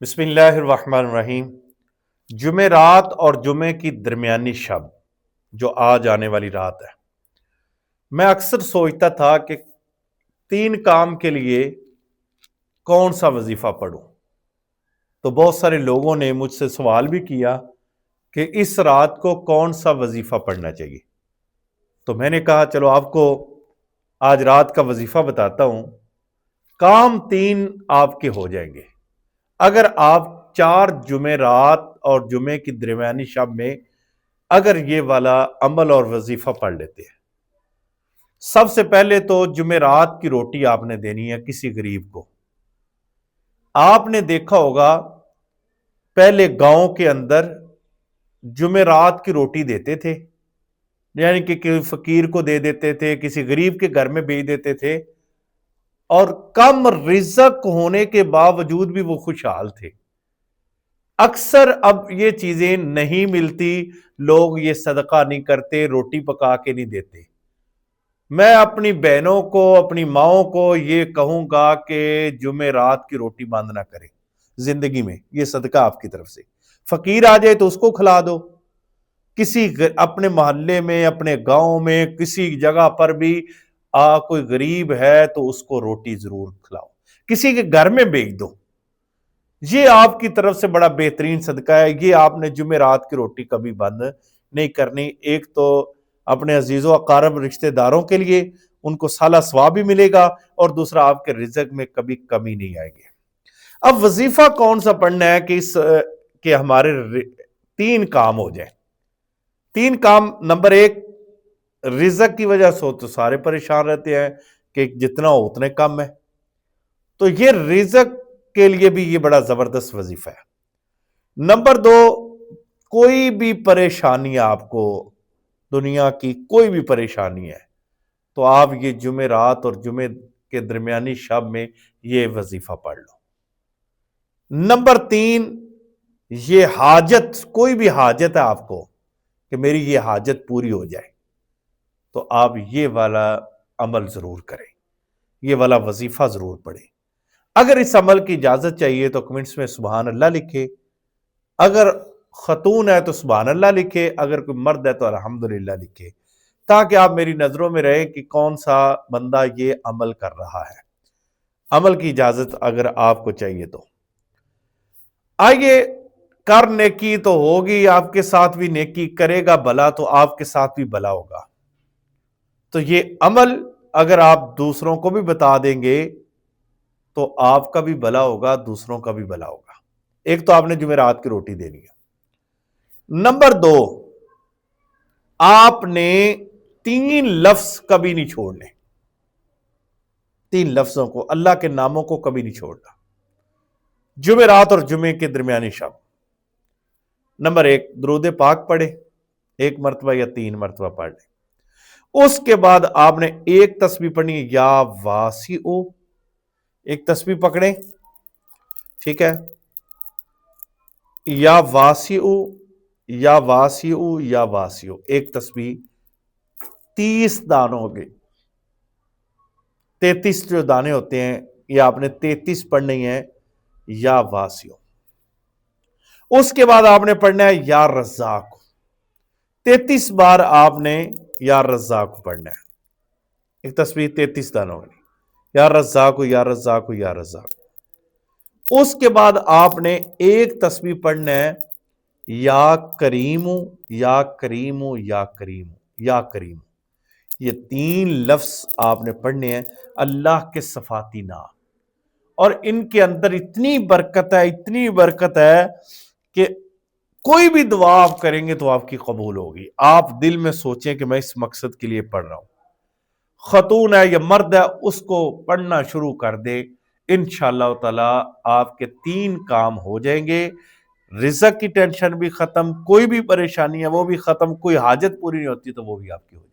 بسم اللہ الرحمن الرحیم۔ جمعرات اور جمعے کی درمیانی شب جو آج آنے والی رات ہے، میں اکثر سوچتا تھا کہ 3 کام کے لیے کون سا وظیفہ پڑھوں۔ تو بہت سارے لوگوں نے مجھ سے سوال بھی کیا کہ اس رات کو کون سا وظیفہ پڑھنا چاہیے۔ تو میں نے کہا چلو آپ کو آج رات کا وظیفہ بتاتا ہوں۔ کام 3 آپ کے ہو جائیں گے اگر آپ 4 جمعرات اور جمعے کی درمیانی شب میں اگر یہ والا عمل اور وظیفہ پڑھ لیتے ہیں۔ سب سے پہلے تو جمعرات کی روٹی آپ نے دینی ہے کسی غریب کو۔ آپ نے دیکھا ہوگا پہلے گاؤں کے اندر جمعرات کی روٹی دیتے تھے، یعنی کہ کسی فقیر کو دے دیتے تھے، کسی غریب کے گھر میں بھیج دیتے تھے، اور کم رزق ہونے کے باوجود بھی وہ خوشحال تھے۔ اکثر اب یہ چیزیں نہیں ملتی، لوگ یہ صدقہ نہیں کرتے، روٹی پکا کے نہیں دیتے۔ میں اپنی بہنوں کو، اپنی ماؤں کو یہ کہوں گا کہ جمعرات کی روٹی بند نہ کریں زندگی میں، یہ صدقہ آپ کی طرف سے۔ فقیر آ جائے تو اس کو کھلا دو، کسی اپنے محلے میں، اپنے گاؤں میں، کسی جگہ پر بھی کوئی غریب ہے تو اس کو روٹی ضرور کھلاؤ، کسی کے گھر میں بھیج دو۔ یہ آپ کی طرف سے بڑا بہترین صدقہ ہے۔ یہ آپ نے جمعرات کی روٹی کبھی بند نہیں کرنی۔ ایک تو اپنے عزیز و اقارب رشتہ داروں کے لیے ان کو سالہ ثواب بھی ملے گا، اور دوسرا آپ کے رزق میں کبھی کمی نہیں آئے گی۔ اب وظیفہ کون سا پڑھنا ہے کہ ہمارے 3 کام ہو جائیں۔ 3 کام۔ نمبر 1، رزق کی وجہ سے تو سارے پریشان رہتے ہیں کہ جتنا ہو اتنے کم ہے، تو یہ رزق کے لیے بھی یہ بڑا زبردست وظیفہ ہے۔ نمبر 2، کوئی بھی پریشانی آپ کو دنیا کی کوئی بھی پریشانی ہے تو آپ یہ جمعرات اور جمعے کے درمیانی شب میں یہ وظیفہ پڑھ لو۔ نمبر 3، یہ حاجت، کوئی بھی حاجت ہے آپ کو کہ میری یہ حاجت پوری ہو جائے تو آپ یہ والا عمل ضرور کریں، یہ والا وظیفہ ضرور پڑھیں۔ اگر اس عمل کی اجازت چاہیے تو کمنٹس میں سبحان اللہ لکھے، اگر خاتون ہے تو سبحان اللہ لکھے، اگر کوئی مرد ہے تو الحمدللہ لکھے، تاکہ آپ میری نظروں میں رہیں کہ کون سا بندہ یہ عمل کر رہا ہے۔ عمل کی اجازت اگر آپ کو چاہیے تو آئیے، کر نیکی تو ہوگی، آپ کے ساتھ بھی نیکی، کرے گا بھلا تو آپ کے ساتھ بھی بھلا ہوگا۔ تو یہ عمل اگر آپ دوسروں کو بھی بتا دیں گے تو آپ کا بھی بھلا ہوگا، دوسروں کا بھی بھلا ہوگا۔ ایک تو آپ نے جمعرات کی روٹی دینی ہے۔ نمبر 2، آپ نے 3 لفظ کبھی نہیں چھوڑنے، 3 لفظوں کو، اللہ کے ناموں کو کبھی نہیں چھوڑنا جمعرات اور جمعے کے درمیانی شب۔ نمبر 1، درود پاک پڑھے، 1 مرتبہ یا 3 مرتبہ پڑھ لیں۔ اس کے بعد آپ نے ایک تسبیح پڑھنی ہے، یا واسعو، ایک تسبیح پکڑیں، ٹھیک ہے، یا واسعو یا واسعو یا واسعو، ایک تسبیح 30 دانوں کے، 33 جو دانے ہوتے ہیں یہ آپ نے 33 پڑھنی ہیں، یا واسعو۔ اس کے بعد آپ نے پڑھنا ہے یا رزاق، 33 بار آپ نے یا رزاق پڑھنا ہے، ایک تسبیح 33 دانوں کی، یا رزاق یا رزاق یا رزاق۔ اس کے بعد آپ نے ایک تسبیح پڑھنا ہے، یا کریم یا کریم یا کریم یا کریم۔ یہ 3 لفظ آپ نے پڑھنے ہیں، اللہ کے صفاتی نام، اور ان کے اندر اتنی برکت ہے، اتنی برکت ہے کہ کوئی بھی دعا آپ کریں گے تو آپ کی قبول ہوگی۔ آپ دل میں سوچیں کہ میں اس مقصد کے لیے پڑھ رہا ہوں، خاتون ہے یا مرد ہے اس کو پڑھنا شروع کر دے، انشاءاللہ تعالی آپ کے 3 کام ہو جائیں گے۔ رزق کی ٹینشن بھی ختم، کوئی بھی پریشانی ہے وہ بھی ختم، کوئی حاجت پوری نہیں ہوتی تو وہ بھی آپ کی ہو جائے گی۔